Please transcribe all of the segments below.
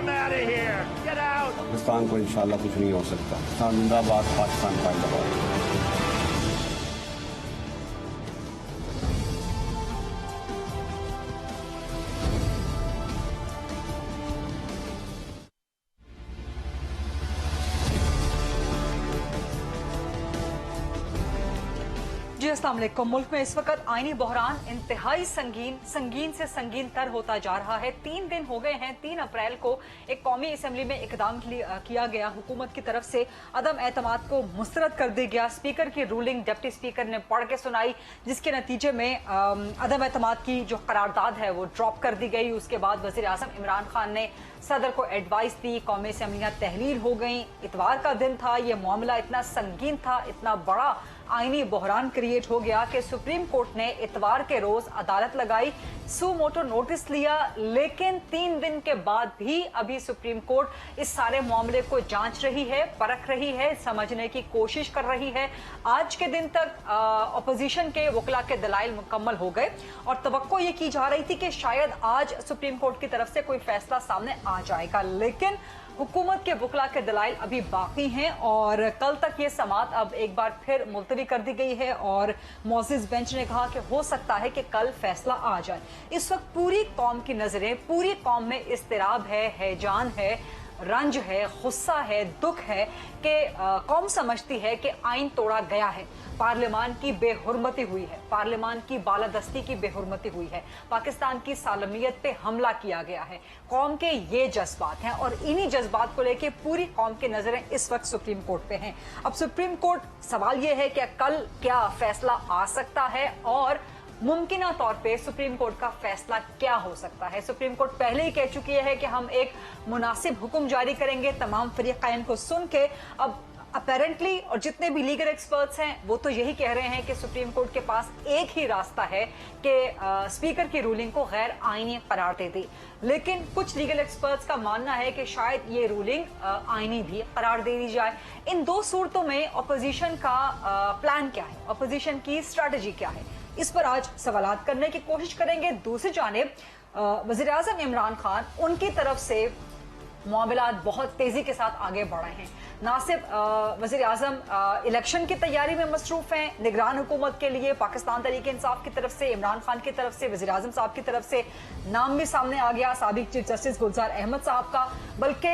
पाकिस्तान को इंशाल्लाह कुछ नहीं हो सकता। जिंदाबाद, पाकिस्तान जिंदाबाद। जी अस्सलाम वालेकुम। मुल्क में इस वक्त आईनी बहरान इंतहाई संगीन से संगीन तर होता जा रहा है। 3 दिन हो गए हैं। 3 अप्रैल को एक कौमी असम्बली में इकदाम किया गया। हुकूमत की तरफ से अदम एतमाद को मुस्तरद कर दिया गया। स्पीकर की रूलिंग डिप्टी स्पीकर ने पढ़ के सुनाई, जिसके नतीजे में अदम एतमाद की जो करारदाद है वो ड्रॉप कर दी गई। उसके बाद वजीर आजम इमरान खान ने सदर को एडवाइस दी। कौमी असम्बलियां तहलील हो गई। इतवार का दिन था। ये मामला इतना संगीन था, इतना बड़ा आईनी बहरान क्रिएट हो गया कि सुप्रीम कोर्ट ने इतवार के रोज अदालत लगाई, सू मोटो नोटिस लिया। लेकिन 3 दिन के बाद भी अभी सुप्रीम कोर्ट इस सारे मामले को जांच रही है, परख रही है, समझने की कोशिश कर रही है। आज के दिन तक अपोजिशन के वकला के दलाइल मुकम्मल हो गए और तवक्को ये की जा रही थी कि शायद आज सुप्रीम कोर्ट की तरफ से कोई फैसला सामने आ जाएगा। लेकिन हुकूमत के वकला के दलाइल अभी बाकी हैं और कल तक ये समाअत अब एक बार फिर मुलतवी कर दी गई है और मोअज़्ज़िज़ बेंच ने कहा कि हो सकता है कि कल फैसला आ जाए। इस वक्त पूरी कौम की नजरें, पूरी कौम में इज़्तिराब है, हैजान है, रंज है, गुस्सा है, दुख है कि कौम समझती है कि आइन तोड़ा गया है, पार्लियामान की बेहुरमती हुई है, पार्लियामान की बालादस्ती की बेहुरमती हुई है, पाकिस्तान की सालमियत पे हमला किया गया है। कौम के ये जज्बात हैं और इन्हीं जज्बात को लेके पूरी कौम की नजरें इस वक्त सुप्रीम कोर्ट पे हैं। अब सुप्रीम कोर्ट, सवाल ये है कि कल क्या फैसला आ सकता है और मुमकिना तौर पे सुप्रीम कोर्ट का फैसला क्या हो सकता है। सुप्रीम कोर्ट पहले ही कह चुकी है कि हम एक मुनासिब हुक्म जारी करेंगे तमाम फरीक़ैन को सुन के। अब अपेरेंटली और जितने भी लीगल एक्सपर्ट्स हैं वो तो यही कह रहे हैं कि सुप्रीम कोर्ट के पास एक ही रास्ता है कि स्पीकर की रूलिंग को गैर आईनी करार दे दी। लेकिन कुछ लीगल एक्सपर्ट्स का मानना है कि शायद ये रूलिंग आईनी भी करार दे दी जाए। इन दो सूरतों में अपोजिशन का प्लान क्या है, अपोजिशन की स्ट्रैटेजी क्या है, इस पर आज सवालात करने की कोशिश करेंगे। दूसरी जानिब वज़ीर आज़म इमरान खान, उनकी तरफ से मामलात बहुत तेजी के साथ आगे बढ़े हैं। ना सिर्फ वज़ीर आज़म इलेक्शन की तैयारी में मसरूफ हैं, निगरान हुकूमत के लिए पाकिस्तान तहरीक इंसाफ की तरफ से, इमरान खान की तरफ से, वज़ीर आज़म साहब की तरफ से नाम भी सामने आ गया साबिक चीफ जस्टिस गुलजार अहमद साहब का। बल्कि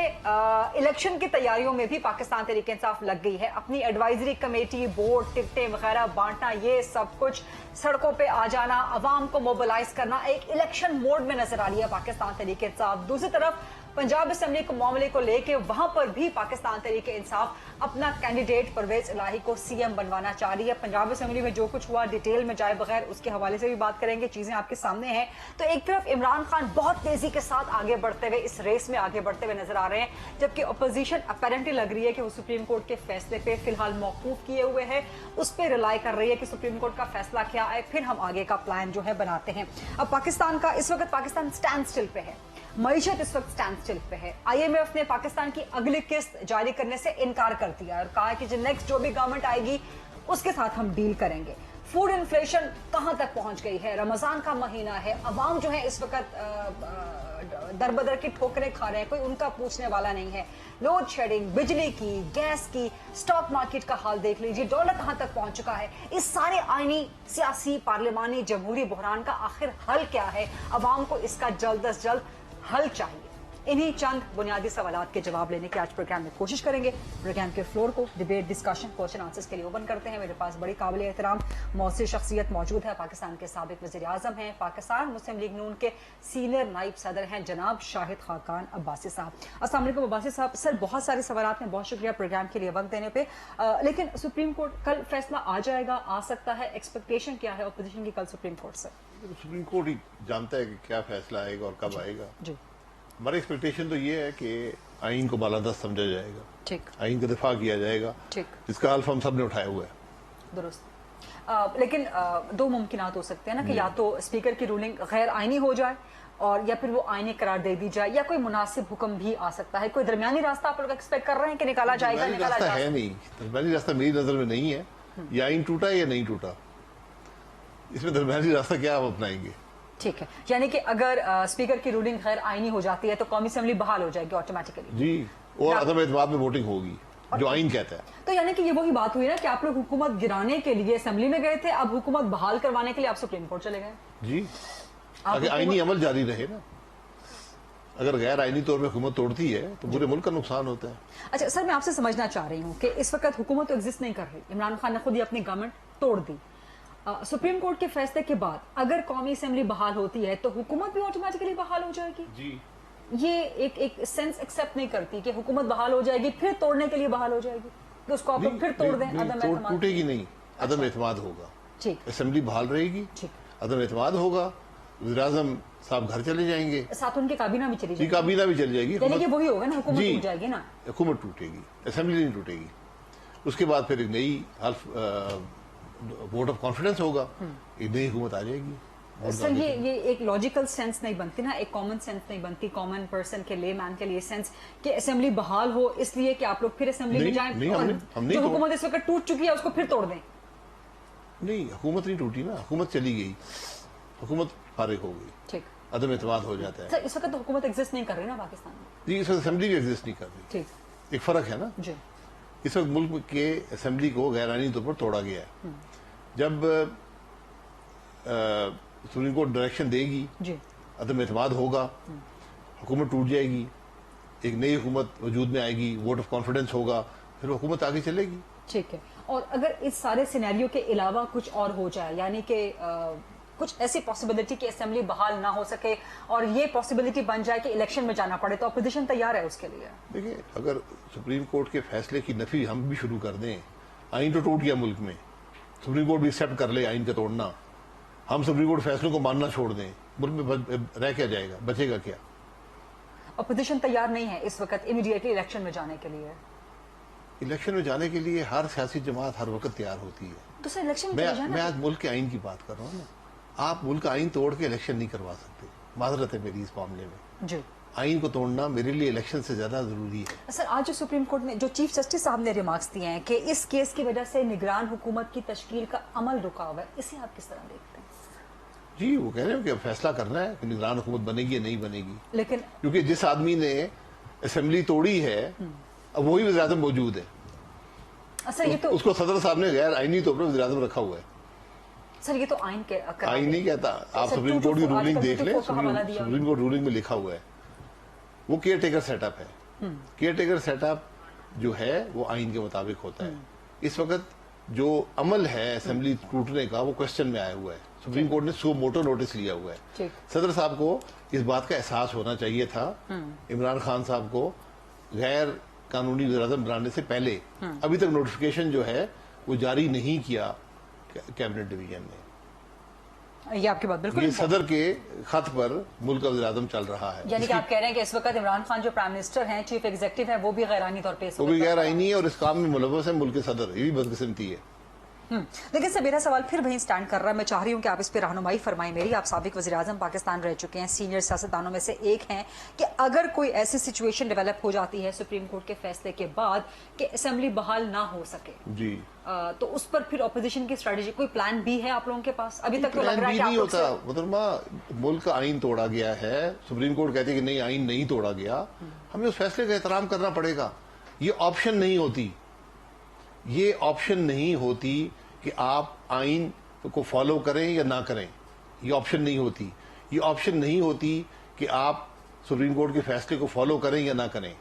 इलेक्शन की तैयारियों में भी पाकिस्तान तहरीक इंसाफ लग गई है। अपनी एडवाइजरी कमेटी, बोर्ड, टिकटें वगैरह बांटना, ये सब कुछ, सड़कों पे आ जाना, अवाम को मोबिलाइज करना, एक इलेक्शन मोड में नजर आ रही है पाकिस्तान तहरीक इंसाफ। दूसरी तरफ पंजाब असेंबली के मामले को लेके वहां पर भी पाकिस्तान तहरीक इंसाफ अपना कैंडिडेट परवेज इलाही को सीएम बनवाना चाह रही है। पंजाब असेंबली में जो कुछ हुआ डिटेल में जाए बगैर उसके हवाले से भी बात करेंगे, चीजें आपके सामने हैं। तो एक तरफ इमरान खान बहुत तेजी के साथ आगे बढ़ते हुए, इस रेस में आगे बढ़ते हुए नजर आ रहे हैं, जबकि अपोजिशन अपेरेंटली लग रही है कि वो सुप्रीम कोर्ट के फैसले पे फिलहाल मौकूफ किए हुए है, उस पर रिलाई कर रही है कि सुप्रीम कोर्ट का फैसला क्या आए, फिर हम आगे का प्लान जो है बनाते हैं। अब पाकिस्तान का इस वक्त पाकिस्तान स्टैंड स्टिल पे है, मईशत इस वक्त स्टैंड स्टिल पे है। IMF ने पाकिस्तान की अगली किस्त जारी करने से इनकार कर दिया और कहा कि जो नेक्स्ट जो भी गवर्नमेंट आएगी उसके साथ हम डील करेंगे। फूड इन्फ्लेशन कहां तक पहुंच गई है, रमजान का महीना है, अवाम जो है इस वक्त दरबदर की ठोकरें खा रहे हैं, कोई उनका पूछने वाला नहीं है। लोड शेडिंग, बिजली की, गैस की, स्टॉक मार्केट का हाल देख लीजिए, डॉलर कहां तक पहुंच चुका है। इस सारे आईनी, सियासी, पार्लियामानी, जमहूरी बहरान का आखिर हल क्या है? अवाम को इसका जल्द अज जल्द हल चाहिए। इन्हीं चंद बुनियादी सवालात के जवाब लेने की आज प्रोग्राम में कोशिश करेंगे। प्रोग्राम के फ्लोर को डिबेट, डिस्कशन, क्वेश्चन आंसर्स के लिए ओपन करते हैं। मेरे पास बड़ी काबिल एहतराम मौसूर शख्सियत मौजूद है। पाकिस्तान के साबिक वज़ीर आज़म हैं, पाकिस्तान मुस्लिम लीग नून के सीनियर नाइब सदर हैं, जनाब शाहिद खाकान अब्बासी साहब। अस्सलाम वालेकुम अब्बासी साहब। सर, बहुत सारे सवालात हैं, बहुत शुक्रिया प्रोग्राम के लिए वक्त देने पे। लेकिन सुप्रीम कोर्ट कल फैसला आ जाएगा, आ सकता है, एक्सपेक्टेशन क्या है अपोजिशन की कल सुप्रीम कोर्ट से? सुप्रीम कोर्ट ही जानता है कि क्या फैसला आएगा और कब आएगा। जी, हमारी एक्सपेक्टेशन तो ये है कि आइन को बालादस्त समझा जाएगा, ठीक, आइन का दिफा किया जाएगा, ठीक, जिसका हल्फ हम सब ने उठाया हुआ है। दुरुस्त। लेकिन दो मुमकिनात हो सकते हैं ना कि या तो स्पीकर की रूलिंग गैर आईनी हो जाए और या फिर वो आईनी करार दे दी जाए, या कोई मुनासिब हुक्म भी आ सकता है। कोई दरमियानी रास्ता आप लोग एक्सपेक्ट कर रहे हैं कि निकाला जाएगा? निकाला रास्ता है नहीं, दरमियानी रास्ता मेरी नजर में नहीं है। या आइन टूटा या नहीं टूटा, इसमें दरमियानी रास्ता क्या आप अपनाएंगे? ٹھیک ہے، یعنی کہ اگر اسپیکر کی رولنگ غیر آئینی ہو جاتی ہے تو قومی اسمبلی بحال ہو جائے گی آٹومیٹیکلی جی، اور عدم اعتماد میں ووٹنگ ہوگی جو آئین کہتا ہے. تو یعنی کہ یہ وہی بات ہوئی نا کہ آپ لوگ حکومت گرانے کے لیے اسمبلی میں گئے تھے، اب حکومت بحال کروانے کے لیے آپ سپریم کورٹ چلے گئے. جی، اگر آئینی عمل جاری رہے نا. اگر غیر آئینی طور پہ حکومت توڑتی ہے تو پورے ملک کا نقصان ہوتا ہے. اچھا سر، میں آپ سے سمجھنا چاہ رہی ہوں کہ اس وقت حکومت تو ایگزسٹ نہیں کر رہی، عمران خان نے خود ہی اپنی گورنمنٹ توڑ دی. سپریم کورٹ کے فیصلے کے بعد اگر قومی اسمبلی بحال ہوتی ہے تو حکومت بھی آٹومیٹکلی بحال ہو جائے گی. جی، یہ ایک سینس ایکسپٹ نہیں کرتی کہ حکومت بحال ہو جائے گی پھر توڑنے کے لیے بحال ہو جائے گی کہ اس کو آپ لوگ پھر توڑ دیں. عدم اعتماد ٹوٹے گی نہیں، عدم اعتماد ہوگا. ٹھیک، اسمبلی بحال رہے گی، عدم اعتماد ہوگا، وزیر اعظم صاحب گھر چلے جائیں گے، ساتھ ان کی کابینہ بھی چلی جی جائے گی. کابینہ بھی چل جائے گی. یعنی کہ وہی ہوگا نا، حکومت جی، ٹوٹ جائے گی نا. حکومت ٹوٹے گی، اسمبلی نہیں ٹوٹے گی. اس کے بعد پھر ایک نئی ووٹ آف کانفیڈنس ہوگا، ایک نئی حکومت آ جائے گی. سر یہ ایک لاجیکل سینس نہیں بنتی نا، ایک کامن سینس نہیں بنتی کامن پرسن کے لے مین کے لیے سینس کہ اسمبلی بحال ہو اس لیے کہ آپ لوگ پھر اسمبلی میں جائیں اور جو حکومت اس وقت ٹوٹ چکی ہے اس کو پھر توڑ دیں. نہیں، حکومت نہیں ٹوٹی نا، حکومت چلی گئی، حکومت فارغ ہو گئی، ٹھیک. عدم اعتماد ہو جاتا ہے. سر اس وقت تو حکومت ایگزسٹ نہیں کر رہی نا پاکستان میں. جی، اس وقت اسمبلی بھی ایگزسٹ نہیں کر رہی. ٹھیک، ایک فرق ہے نا. جی. اس وقت ملک کے اسمبلی کو غیر آئینی طور پر توڑا گیا ہے. جب سپریم کورٹ ڈائریکشن دے گی، جی، عدم اعتماد ہوگا، حکومت ٹوٹ جائے گی، ایک نئی حکومت وجود میں آئے گی، ووٹ آف کانفیڈنس ہوگا، پھر حکومت آگے چلے گی. ٹھیک ہے. اور اگر اس سارے سینیریو کے علاوہ کچھ اور ہو جائے، یعنی کہ کچھ ایسی پاسبلٹی کہ اسمبلی بحال نہ ہو سکے اور یہ پاسبلٹی بن جائے کہ الیکشن میں جانا پڑے، تو اپوزیشن تیار ہے اس کے لیے؟ دیکھیے، اگر سپریم کورٹ کے فیصلے کی نفی ہم بھی شروع کر دیں، آئین تو ٹوٹ گیا ملک میں، سپریم کورٹ بھی ایکسیپٹ کر لے آئین کا توڑنا، ہم سپریم کورٹ فیصلوں کو ماننا چھوڑ دیں، ملک میں رہ کیا جائے گا، بچے گا کیا؟ اپوزیشن تیار نہیں ہے اس وقت امیڈیٹلی الیکشن میں جانے کے لیے. الیکشن میں جانے کے لیے ہر سیاسی جماعت ہر وقت تیار ہوتی ہے. تو سر الیکشن میں میں آج ملک کے آئین کی بات کر رہا ہوں نا. آپ ملک کا آئین توڑ کے الیکشن نہیں کروا سکتے، معذرت ہے میری اس معاملے میں. جی. آئین کو توڑنا میرے لیے الیکشن سے زیادہ ضروری ہے. سر آج جو سپریم کورٹ میں جو چیف جسٹس صاحب نے ریمارکس دیے ہیں کہ اس کیس کی وجہ سے نگران حکومت کی تشکیل کا عمل رکا ہوا ہے، اسے آپ کس طرح دیکھتے ہیں؟ جی، وہ کہہ رہے ہیں کہ فیصلہ کرنا ہے کہ نگران حکومت بنے گی یا نہیں بنے گی. لیکن کیونکہ جس آدمی نے اسمبلی توڑی ہے اب وہی وزیر اعظم موجود ہے. سر یہ تو اس کو صدر صاحب نے غیر آئینی طور پر وزیر اعظم رکھا ہوا ہے. سر یہ تو آئین کے آئین نہیں کہتا. آپ سپریم کورٹ کی رولنگ دیکھ لیں، سپریم کورٹ رولنگ میں لکھا ہوا ہے وہ کیئر ٹیکر سیٹ اپ ہے. کیئر ٹیکر سیٹ اپ جو ہے وہ آئین کے مطابق ہوتا ہے. اس وقت جو عمل ہے اسمبلی ٹوٹنے کا وہ کوشچن میں آیا ہوا ہے. سپریم کورٹ نے سو موٹو نوٹس لیا ہوا ہے. صدر صاحب کو اس بات کا احساس ہونا چاہیے تھا عمران خان صاحب کو غیر قانونی وزیر اعظم بنانے سے پہلے. ابھی تک نوٹیفیکیشن جو ہے وہ جاری نہیں کیا کیبنٹ ڈویژن نے. یہ آپ کی بات بالکل، یہ صدر کے خط پر ملک کا وزیر اعظم چل رہا ہے. یعنی کہ آپ کہہ رہے ہیں کہ اس وقت عمران خان جو پرائم منسٹر ہیں، چیف ایگزیکٹو ہیں، وہ بھی غیر آئینی طور پہ وہ بھی غیر آئینی ہے اور اس کام میں ملوث ہے ملک کے صدر. یہ بھی بدقسمتی ہے. لیکن سر میرا سوال پھر وہیں سٹینڈ کر رہا ہے. میں چاہ رہی ہوں کہ آپ اس پہ رہنمائی فرمائیں میری. آپ سابق وزیر اعظم پاکستان رہ چکے ہیں، سینئر سیاستدانوں میں سے ایک ہیں کہ اگر کوئی ایسی سچویشن ڈیولپ ہو جاتی ہے سپریم کورٹ کے فیصلے کے بعد کہ اسمبلی بحال نہ ہو سکے، جی، تو اس پر پھر اپوزیشن کی اسٹریٹجی کوئی پلان بھی ہے آپ لوگوں کے پاس؟ ابھی تک تو لگ پلان رہا ہے بھی کہ نہیں ہوتا. محترمہ، ملک کا آئین توڑا گیا ہے، سپریم کورٹ کہتے ہیں کہ نہیں آئین نہیں توڑا گیا، ہمیں اس فیصلے کا احترام کرنا پڑے گا. یہ آپشن نہیں ہوتی، یہ آپشن نہیں ہوتی کہ آپ آئین کو فالو کریں یا نہ کریں. یہ آپشن نہیں ہوتی. یہ آپشن نہیں ہوتی کہ آپ سپریم کورٹ کے فیصلے کو فالو کریں یا نہ کریں.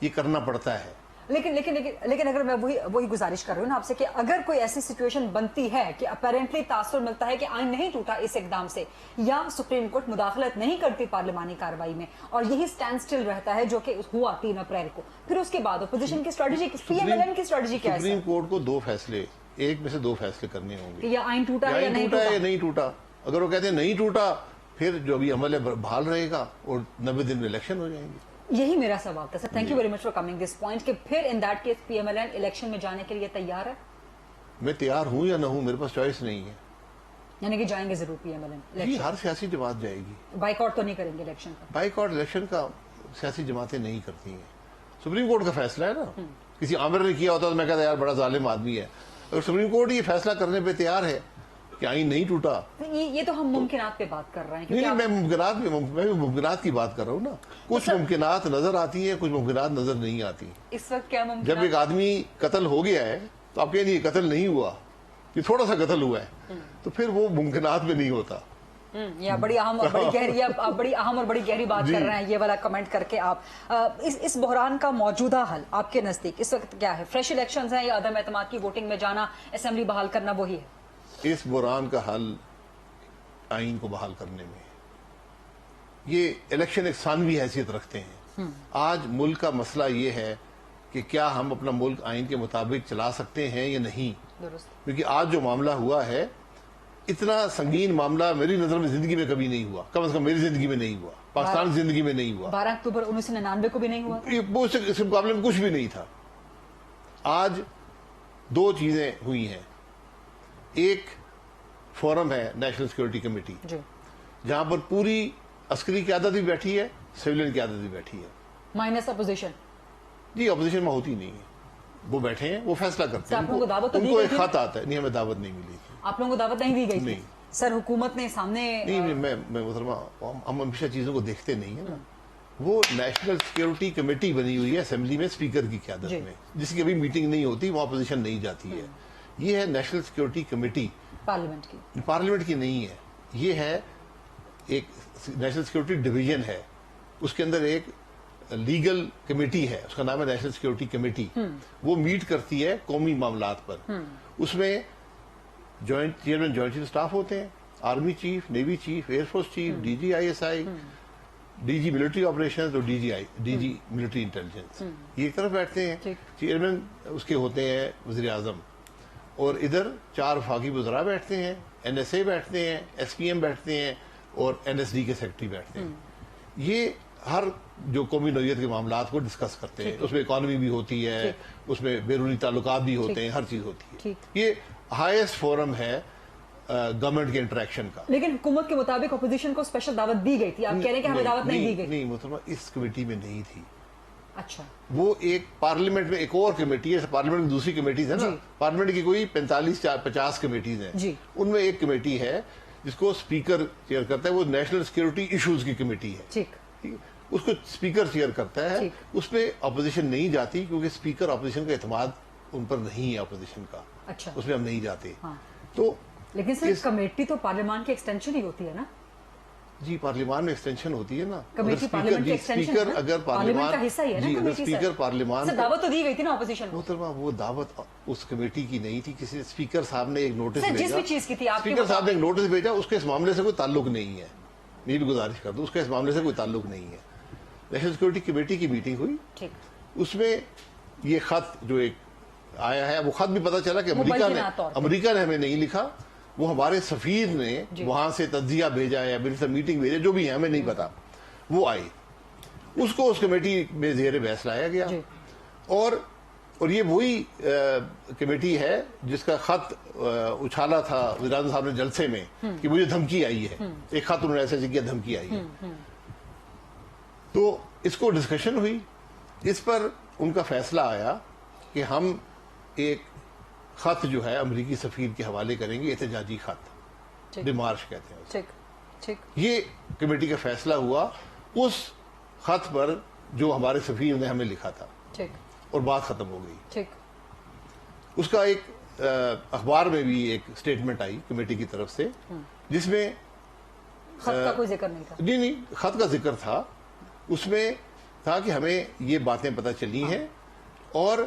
یہ کرنا پڑتا ہے. لیکن اگر میں وہی گزارش کر رہی ہوں نا آپ سے کہ اگر کوئی ایسی سچویشن بنتی ہے کہ اپیرنٹلی تاثر ملتا ہے کہ آئین نہیں ٹوٹا اس اقدام سے، یا سپریم کورٹ مداخلت نہیں کرتی پارلیمانی کارروائی میں اور یہی سٹینڈ سٹل رہتا ہے جو کہ ہوا 3 اپریل کو، پھر اس کے بعد اپوزیشن کی strategy, P M L N کی اسٹریٹجی کیا ہے؟ سپریم کورٹ کو 2 فیصلے، ایک میں سے 2 فیصلے کرنے ہوں گے. یا آئین ٹوٹا ہے یا نہیں ٹوٹا. اگر وہ کہتے ہیں نہیں ٹوٹا، پھر جو ابھی عمل ہے بحال رہے گا اور 90 دن میں الیکشن ہو جائیں گے. یہی میرا سوال تھا sir. Thank you very much for coming this point کہ پھر in that case P M L N election میں جانے کے لیے تیار ہے. میں تیار ہوں یا نہ ہوں، میرے پاس چوائس نہیں ہے. یعنی کہ جائیں گے ضرور پی ایم ایل این. جی، ہر سیاسی جماعت جائے گی. بائیکاٹ تو نہیں کریں گے الیکشن کا؟ بائیکاٹ الیکشن کا سیاسی جماعتیں نہیں کرتی ہیں. سپریم کورٹ کا فیصلہ ہے نا. کسی عامر نے کیا ہوتا تو میں کہتا یار بڑا ظالم آدمی ہے. اگر سپریم کورٹ یہ فیصلہ کرنے پہ تیار ہے کہ آئین نہیں ٹوٹا. یہ تو ہم ممکنات پہ بات کر رہے ہیں. نہیں میں ممکنات کی بات کر رہا ہوں نا. کچھ ممکنات نظر آتی ہیں, کچھ ممکنات نظر نہیں آتی. اس وقت کیا ممکن, جب ایک آدمی قتل ہو گیا ہے تو آپ کہیں یہ قتل نہیں ہوا, یہ تھوڑا سا قتل ہوا ہے, تو پھر وہ ممکنات میں نہیں ہوتا. یہ بڑی اہم اور بڑی گہری, آپ بڑی اہم اور بڑی گہری بات کر رہے ہیں یہ والا کمنٹ کر کے. آپ اس بحران کا موجودہ حل آپ کے نزدیک اس وقت کیا ہے؟ فریش الیکشنز ہیں یا عدم اعتماد کی ووٹنگ میں جانا, اسمبلی بحال کرنا وہی ہے؟ اس بحران کا حل آئین کو بحال کرنے میں. یہ الیکشن ایک ثانوی حیثیت رکھتے ہیں. آج ملک کا مسئلہ یہ ہے کہ کیا ہم اپنا ملک آئین کے مطابق چلا سکتے ہیں یا نہیں. کیونکہ آج جو معاملہ ہوا ہے, اتنا سنگین معاملہ میری نظر میں زندگی میں کبھی نہیں ہوا, کم از کم میری زندگی میں نہیں ہوا, پاکستان کی زندگی میں نہیں ہوا. 12 اکتوبر 1999 کو بھی نہیں ہوا, اس کے مقابلے میں کچھ بھی نہیں تھا. آج دو چیزیں ہوئی ہیں. ایک فورم ہے نیشنل سیکورٹی کمیٹی, جہاں پر پوری عسکری قیادت بھی بیٹھی ہے, سویلین قیادت بھی بیٹھی ہے, مائنس اپوزیشن. جی اپوزیشن میں ہوتی نہیں ہے, وہ بیٹھے ہیں, وہ فیصلہ کرتے ہیں. آپ لوگوں کو دعوت ان کو ایک خط آتا ہے. نہیں, ہمیں دعوت نہیں ملی تھی. آپ لوگوں کو دعوت نہیں دی گئی تھی؟ نہیں سر, حکومت نے سامنے نہیں, میں محترمہ, ہم ہمیشہ چیزوں کو دیکھتے نہیں ہیں نا. وہ نیشنل سیکورٹی کمیٹی بنی ہوئی ہے اسمبلی میں اسپیکر کی قیادت میں, جس کی ابھی میٹنگ نہیں ہوتی, وہاں اپوزیشن نہیں جاتی ہے. یہ ہے نیشنل سیکورٹی کمیٹی, پارلیمنٹ کی نہیں ہے. یہ ہے ایک نیشنل سیکورٹی ڈویژن ہے, اس کے اندر ایک لیگل کمیٹی ہے, اس کا نام ہے نیشنل سیکورٹی کمیٹی. وہ میٹ کرتی ہے قومی معاملات پر. اس میں چیئرمین جوائنٹ چیف اسٹاف ہوتے ہیں, army chief, navy chief, air force chief, D G I S I, D G military operations اور ڈی جی ملٹری انٹیلیجنس. یہ ایک طرف بیٹھتے ہیں. چیئرمین اس کے ہوتے ہیں وزیر اعظم, اور ادھر 4 وفاقی وزراء بیٹھتے ہیں, این ایس اے بیٹھتے ہیں, ایس پی ایم بیٹھتے ہیں, اور این ایس ڈی کے سیکرٹری بیٹھتے ہیں. یہ ہر جو قومی نوعیت کے معاملات کو ڈسکس کرتے ہیں. اس میں اکانومی بھی ہوتی ہے, اس میں بیرونی تعلقات بھی ہوتے ہیں, ہر چیز ہوتی ہے. یہ ہائیسٹ فورم ہے گورنمنٹ کے انٹریکشن کا. لیکن حکومت کے مطابق اپوزیشن کو اسپیشل دعوت دی گئی تھی, آپ کہہ رہے ہیں کہ ہمیں دعوت نہیں دی گئی. نہیں محترمہ, اس کمیٹی میں نہیں تھی. اچھا, وہ ایک پارلیمنٹ میں ایک اور کمیٹی ہے, پارلیمنٹ میں دوسری کمیٹیز ہیں نا, پارلیمنٹ کی کوئی 45-50 کمیٹیز ہیں, ان میں ایک کمیٹی ہے جس کو اسپیکر چیئر کرتا ہے, وہ نیشنل سیکورٹی ایشوز کی کمیٹی ہے. اس کو اسپیکر چیئر کرتا ہے. اس میں اپوزیشن نہیں جاتی, کیونکہ اسپیکر اپوزیشن کا اعتماد ان پر نہیں ہے اپوزیشن کا. اچھا, اس میں ہم نہیں جاتے. تو لیکن سر کمیٹی تو پارلیمان کی ایکسٹینشن ہی ہوتی ہے نا. جی پارلیمان میں ایکسٹینشن ہوتی ہے نا. اسپیکر اگر پارلیمان کا حصہ ہی ہے نا کمیٹی. اسپیکر پارلیمان سے دعوت تو دی گئی تھی نا اپوزیشن کو. محترمہ, وہ دعوت اس کمیٹی کی نہیں تھی. کسی اسپیکر صاحب نے ایک نوٹس بھیجا, جس بھی چیز کی تھی اسپیکر صاحب نے ایک نوٹس بھیجا, اس کے اس معاملے سے کوئی تعلق نہیں ہے. میں بھی گزارش کرتا ہوں, اس کے اس معاملے سے کوئی تعلق نہیں ہے. نیشنل سیکورٹی کمیٹی کی میٹنگ ہوئی, اس میں یہ خط جو ایک آیا ہے, وہ خط بھی پتا چلا کہ امریکہ نے ہمیں نہیں لکھا, وہ ہمارے سفیر نے وہاں سے تجزیہ بھیجا یا میٹنگ بھیجا, جو بھی ہے ہمیں نہیں پتا. وہ آئی, اس کو اس کمیٹی میں زیر بحث لایا گیا. اور یہ وہی کمیٹی ہے جس کا خط اچھالا تھا وزیر اعظم صاحب نے جلسے میں کہ مجھے دھمکی آئی ہے. ایک خط انہوں نے ایسے کیا, دھمکی آئی ہے. تو اس کو ڈسکشن ہوئی, اس پر ان کا فیصلہ آیا کہ ہم ایک خط جو ہے امریکی سفیر کے حوالے کریں گے, احتجاجی خط, ڈیمارش کہتے ہیں. یہ کمیٹی کا فیصلہ ہوا اس خط پر جو ہمارے سفیر نے ہمیں لکھا تھا, اور بات ختم ہو گئی. اس کا ایک اخبار میں بھی ایک سٹیٹمنٹ آئی کمیٹی کی طرف سے, جس میں خط کا کوئی ذکر نہیں تھا. نہیں, خط کا ذکر تھا. اس میں تھا کہ ہمیں یہ باتیں پتہ چلی ہیں, اور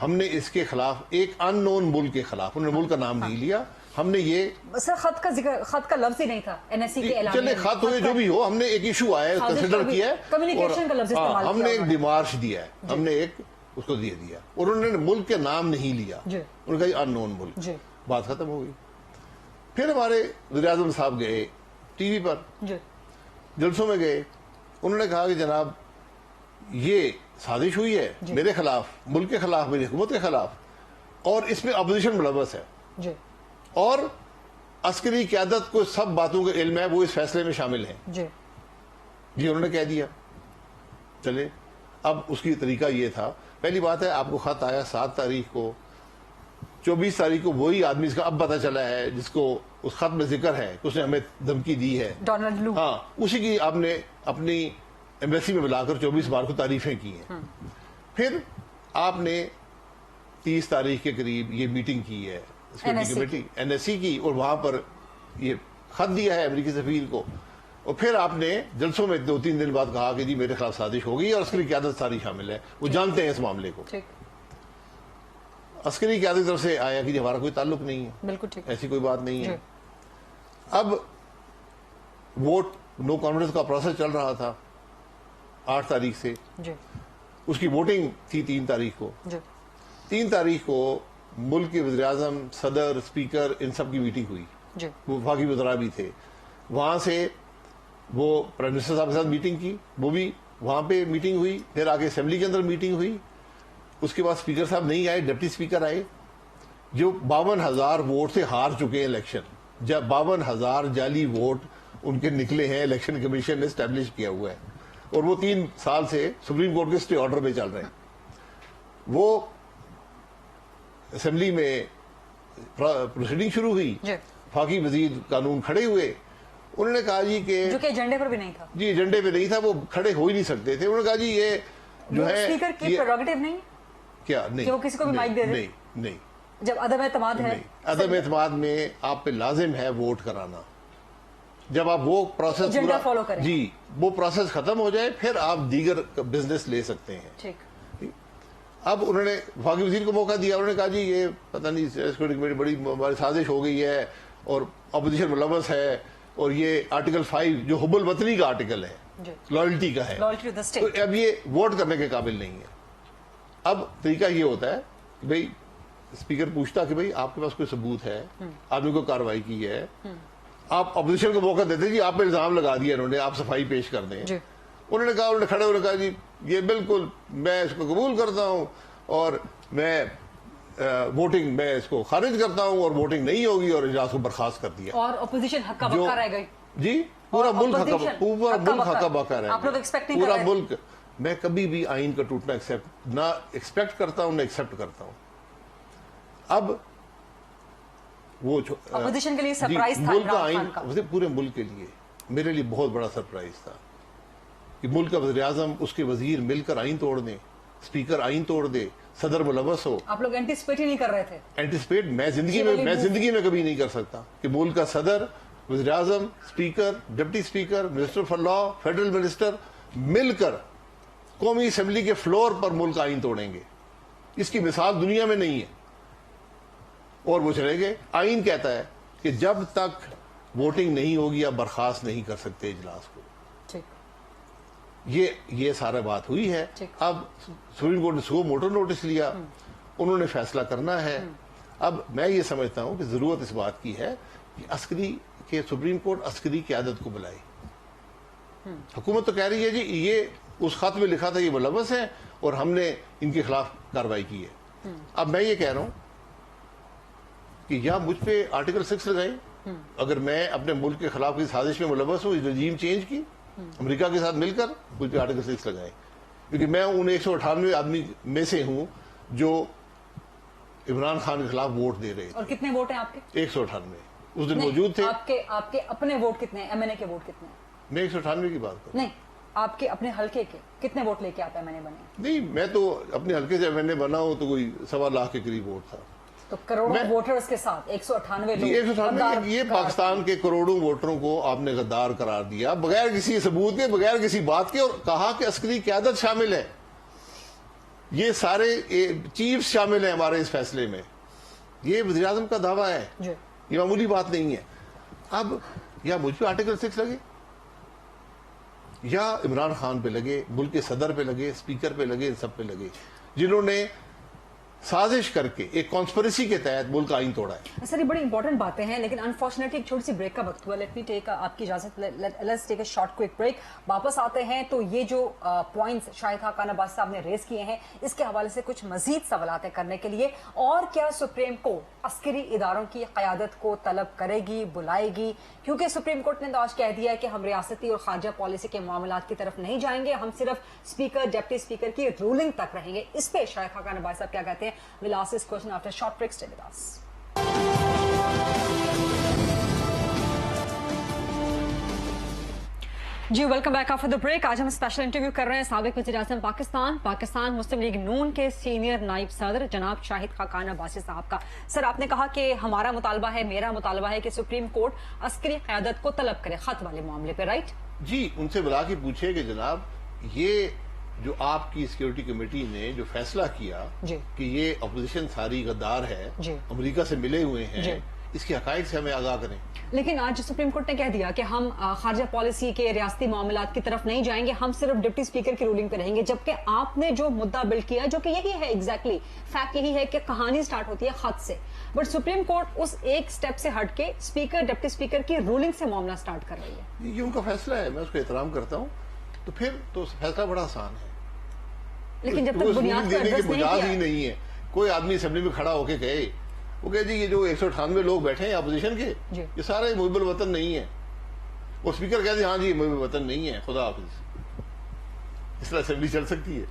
ہم نے اس کے خلاف ایک ان نون ملک کے خلاف, انہوں نے ملک کا نام نہیں لیا, ہم نے یہ سر خط کا ذکر, خط کا لفظ ہی نہیں تھا این ایس سی کے اعلان میں. چلے خط ہوئے جو بھی ہو, ہم نے ایک ایشو آیا ہے کنسیڈر کیا ہے, کمیونیکیشن کا لفظ استعمال کیا, ہم نے ایک ڈیمارش دیا ہے, ہم نے ایک اس کو دے دیا, اور انہوں نے ملک کے نام نہیں لیا, انہوں نے کہا ان نون ملک. بات ختم ہو گئی. پھر ہمارے وزیر اعظم صاحب گئے ٹی وی پر, جلسوں میں گئے, انہوں نے کہا کہ جناب یہ سازش ہوئی ہے میرے خلاف, ملک کے خلاف, میری حکومت کے خلاف, اور اس میں اپوزیشن ملوث ہے, اور عسکری قیادت کو سب باتوں کا علم ہے, وہ اس فیصلے میں شامل ہیں. جی انہوں نے کہہ دیا. چلے, اب اس کی طریقہ یہ تھا, پہلی بات ہے آپ کو خط آیا 7 تاریخ کو, 24 तारीख को वही आदमी इसका अब पता चला है जिसको उस खत में जिक्र है कि उसने हमें धमकी दी है, डोनाल्ड लू, हाँ, उसी की आपने अपनी एम्बेसी में बुलाकर 24 बार को तारीफें की हैं। फिर आपने 30 तारीख के करीब ये मीटिंग की है सिक्योरिटी कमेटी NSC की, और वहां पर ये खत दिया है अमेरिकी सफीर को, और फिर आपने जलसों में 2-3 दिन बाद कहा कि जी मेरे खिलाफ साजिश हो गई और अस्करी क़यादत सारी शामिल है, वो जानते हैं इस मामले को। अस्करी क़यादत की तरफ से आया कि हमारा कोई ताल्लुक नहीं है, बिल्कुल ठीक, ऐसी कोई बात नहीं है। अब वोट नो कॉन्फिडेंस का प्रोसेस चल रहा था 8 तारीख से, उसकी वोटिंग थी 3 तारीख को। 3 तारीख को मुल्क के वज़ीर-ए-आज़म, सदर, स्पीकर, इन सब की मीटिंग हुई, वो वफाकी वज़रा भी थे। वहां से वो प्राइम मिनिस्टर साहब के साथ मीटिंग की, वो भी वहां पे मीटिंग हुई। फिर आगे असेंबली के अंदर मीटिंग हुई। उसके बाद स्पीकर साहब नहीं आए, डिप्टी स्पीकर आए, जो 52,000 वोट से हार चुके हैं इलेक्शन। जब 52,000 जाली वोट उनके निकले हैं, इलेक्शन कमीशन ने स्टैब्लिश किया हुआ है, और वो 3 साल से सुप्रीम कोर्ट के स्टे ऑर्डर पे चल रहे हैं। वो असेंबली में प्रोसीडिंग शुरू हुई, फाकी वजीर कानून खड़े हुए, उन्होंने कहा जी कि जो कि एजेंडे पर भी नहीं था, जी एजेंडे पे नहीं था, वो खड़े हो ही नहीं सकते थे। उन्होंने कहा जी ये जो है स्पीकर की प्रेरोगेटिव नहीं, क्या नहीं, वो किसी को भी माइक दे दे, नहीं, जब अदम एतमाद है, अदम एतमाद में आप पे लाजिम है वोट कराना। जब आप वो प्रोसेस पूरा फॉलो करें, जी वो प्रोसेस खत्म हो जाए, फिर आप दीगर बिजनेस ले सकते हैं। ठीक। अब उन्होंने वफाकी वजीर को मौका दिया, उन्होंने कहा जी ये पता नहीं सिक्योरिटी कमेटी बड़ी हमारी साजिश हो गई है और अपोजिशन मुलव्वस है, और ये आर्टिकल 5 जो हुब्बुल वतनी का आर्टिकल है, लॉयल्टी का है, तो अब ये वोट करने के काबिल नहीं है। अब तरीका ये होता है कि भाई स्पीकर पूछता कि भाई आपके पास कोई सबूत है, आपने कोई कार्रवाई की है, आप अपोजिशन को मौका देते जी आप पे इल्जाम लगा दिया इन्होंने, आप सफाई पेश कर दें। उन्होंने कहा, उन्होंने खड़े होकर कहा जी ये बिल्कुल मैं इसको कबूल करता हूं और मैं वोटिंग मैं इसको खारिज करता हूं और वोटिंग नहीं होगी, और इजलास को बर्खास्त कर दिया। और अपोजिशन हक्का बक्का रह गई जी, पूरा मुल्क हक्का बक्का रह गया, पूरा मुल्क। मैं कभी भी आइन का टूटना एक्सपेक्ट करता हूं, ना एक्सेप्ट करता हूं। अब वो अपोजिशन के लिए सरप्राइज था, मुल्क का आइन पूरे मुल्क के लिए मेरे लिए बहुत बड़ा सरप्राइज था कि मुल्क का वज़ीर-ए-आज़म, उसके वजीर मिलकर आइन तोड़ दें, स्पीकर आइन तोड़ दे, सदर मुलव्वस हो। आप लोग एंटिसिपेट ही नहीं कर रहे थे? एंटिसिपेट मैं जिंदगी में कभी नहीं कर सकता कि मुल्क का सदर, वज़ीर-ए-आज़म, speaker, deputy speaker, minister for law, federal minister मिलकर कौमी असेंबली के फ्लोर पर मुल्क आइन तोड़ेंगे। इसकी मिसाल दुनिया में नहीं है। और वो चले गए। आइन कहता है कि जब तक वोटिंग नहीं होगी आप बर्खास्त नहीं कर सकते इजलास को। ये सारा बात हुई है। अब सुप्रीम कोर्ट ने सो मोटर नोटिस लिया, उन्होंने फैसला करना है। अब मैं ये समझता हूं कि जरूरत इस बात की है कि अस्करी के सुप्रीम कोर्ट अस्करी क़यादत को बुलाए। हुकूमत तो कह रही है जी ये उस खत में लिखा था ये मुलव्वस है और हमने इनके खिलाफ कार्रवाई की है। अब मैं ये कह रहा हूं कि या मुझ पे आर्टिकल 6 लगाए, अगर मैं अपने मुल्क के खिलाफ की साजिश में मुलव्वस हूं, रजीम चेंज की अमेरिका के साथ मिलकर, मुझ पे आर्टिकल 6 लगाए, क्योंकि मैं उन 198 आदमी में से हूं जो इमरान खान के खिलाफ वोट दे रहे थे। और कितने वोट हैं आपके? 198 उस दिन मौजूद थे। आपके अपने वोट कितने हैं? एमएनए के वोट कितने हैं? मैं 198 की बात कर। नहीं, आपके अपने हल्के के कितने वोट लेके आप एमएनए बने? नहीं, मैं तो अपने हल्के से एमएनए बना हूं तो कोई 1.25 लाख के करीब वोट था। तो करोड़ों वोटर्स के साथ 198 लोग, 198 ये पाकिस्तान के करोड़ों वोटरों को आपने गद्दार करार दिया बगैर किसी सबूत के, बगैर किसी बात के, और कहा कि अस्करी क़यादत शामिल है, ये सारे चीफ्स शामिल हैं हमारे इस फैसले में। ये वज़ीर-ए-आज़म का दावा है, ये मामूली बात नहीं है। अब या मुझ पे आर्टिकल 6 लगे या इमरान खान पे लगे, मुल्क के सदर पे लगे, स्पीकर पे लगे, इन सब पे लगे, जिन्होंने साजिश करके एक कॉन्स्पिरेसी के तहत मुल्क का आइन तोड़ा है। सर ये बड़ी इंपॉर्टेंट बातें हैं, लेकिन अनफॉर्चुनेटली एक छोटी सी ब्रेक का वक्त हुआ। लेट मी टेक आपकी इजाजत, let's take a short quick break. वापस आते हैं तो ये जो पॉइंट्स शाहिद खान अब्बास साहब ने रेज किए हैं, इसके हवाले से कुछ मजीद सवालात करने के लिए, और क्या सुप्रीम कोर्ट अस्करी इदारों की क़यादत को तलब करेगी, बुलाएगी? क्योंकि सुप्रीम कोर्ट ने तो आज कह दिया है कि हम रियासती और खारजा पॉलिसी के मामलात की तरफ नहीं जाएंगे, हम सिर्फ स्पीकर, डिप्टी स्पीकर की रूलिंग तक रहेंगे। इस पे शाहिद खान अब्बास साहब क्या कहते हैं, We'll ask this question after a short break. Stay with us. जी welcome back after the break. आज हम स्पेशल इंटरव्यू कर रहे हैं साबिक वज़ीर-ए-आज़म पाकिस्तान मुस्लिम लीग नून के सीनियर नायब सदर जनाब शाहिद खाकान अब्बासी साहब का। सर, आपने कहा कि हमारा मुतालबा है, मेरा मुतालबा है कि सुप्रीम कोर्ट अस्करी क़यादत को तलब करे खत वाले मामले पे, राइट? जी, उनसे बुला के पूछे कि जनाब ये जो आपकी सिक्योरिटी कमेटी ने जो फैसला किया कि ये अपोजिशन सारी गद्दार है, अमेरिका से मिले हुए हैं, इसके हकायक से हमें आगाह करें। लेकिन आज सुप्रीम कोर्ट ने कह दिया कि हम खारजा पॉलिसी के रियासती मामलात की तरफ नहीं जाएंगे, हम सिर्फ डिप्टी स्पीकर की रूलिंग पे रहेंगे, जबकि आपने जो मुद्दा बिल्ड किया जो कि यही है, एग्जैक्टली फैक्ट यही है कि कहानी स्टार्ट होती है खत से, बट सुप्रीम कोर्ट उस एक स्टेप से हटके स्पीकर डिप्टी स्पीकर की रूलिंग से मामला स्टार्ट कर रही है। ये उनका फैसला है, मैं उसको एहतराम करता हूँ। तो फिर तो फैसला बड़ा आसान है, लेकिन जब तक बुनियाद ही नहीं है, कोई आदमी असेंबली में खड़ा होके कहे वो कहे जी ये जो 198 लोग बैठे हैं अपोजिशन के, ये सारे मुहिब्बुल वतन नहीं है, वो स्पीकर कहते हैं हाँ जी मुहिब्बुल वतन नहीं है, खुदा हाफिज। इस तरह असेंबली चल सकती है।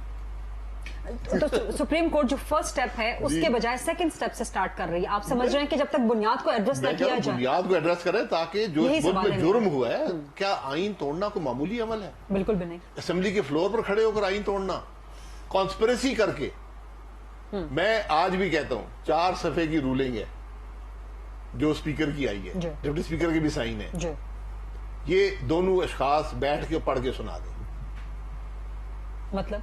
तो सुप्रीम कोर्ट जो फर्स्ट स्टेप है उसके बजाय सेकंड स्टेप से स्टार्ट कर रही है। आप समझ रहे हैं कि जब तक बुनियाद को एड्रेस न किया जाए, बुनियाद को एड्रेस करें ताकि जो मुल्क में जुर्म हुआ है, क्या आइन तोड़ना कोई मामूली अमल है? बिल्कुल भी नहीं। असेंबली के फ्लोर पर खड़े होकर आइन तोड़ना, कॉन्स्पिरेसी करके। मैं आज भी कहता हूं 4 सफे की रूलिंग है जो स्पीकर की आई है, डिप्टी स्पीकर की भी साइन है, ये दोनों अशखास बैठ के पढ़ के सुना दें। मतलब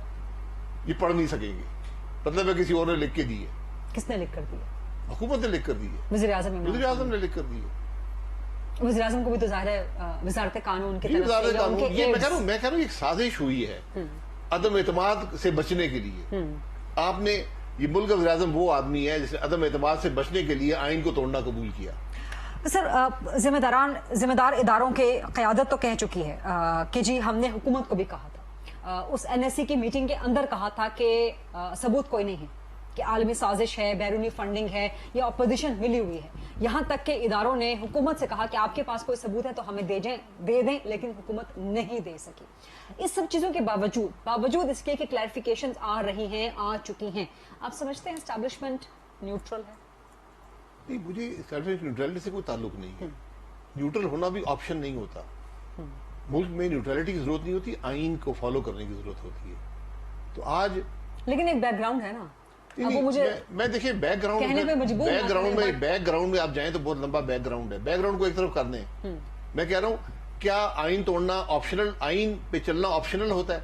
ये पढ़ नहीं सकेंगे, मतलब है किसी और ने लिख के दी है। किसने लिख कर दी है? हुकूमत ने लिख कर दी है, वज़ीर-ए-आज़म ने लिख कर दी है। वज़ीर-ए-आज़म को भी तो ज़ाहिर है वज़ारत कानून की तरफ से मैं कह रहा हूं एक साजिश हुई है अदम एतमाद से बचने के लिए। आपने ये मुल्क का वज़ीर-ए-आज़म वो आदमी है जिसने अदम एतमाद से बचने के लिए आइन को तोड़ना कबूल किया। सर, जिम्मेदार इदारों के क़यादत तो कह चुकी है कि जी हमने हुकूमत को भी कहा था, उस NSC की मीटिंग के अंदर कहा था कि सबूत कोई नहीं है कि आलमी साजिश है, बैरूनी फंडिंग है या अपोजिशन मिली हुई है। यहाँ तक के इदारों ने हुकूमत से कहा कि आपके पास कोई सबूत है तो हमें दे दें, लेकिन हुकूमत नहीं दे सकी। इस सब चीजों के बावजूद इसके कि क्लैरिफिकेशंस आ रही हैं, आ चुकी हैं, आप समझते हैं एस्टैब्लिशमेंट न्यूट्रल है? नहीं, मुझे एस्टैब्लिशमेंट न्यूट्रलिटी से कोई ताल्लुक नहीं है। न्यूट्रल होना भी ऑप्शन नहीं होता। मुल्क में न्यूट्रलिटी की जरूरत नहीं होती, आइन को फॉलो करने की जरूरत होती है। तो आज लेकिन एक बैकग्राउंड है ना। मैं देखिए बैकग्राउंड में आप जाएं तो बहुत लंबा बैकग्राउंड है, बैकग्राउंड को एक तरफ कर दें। मैं कह रहा हूं क्या आइन तोड़ना ऑप्शनल, आइन पे चलना ऑप्शनल होता है?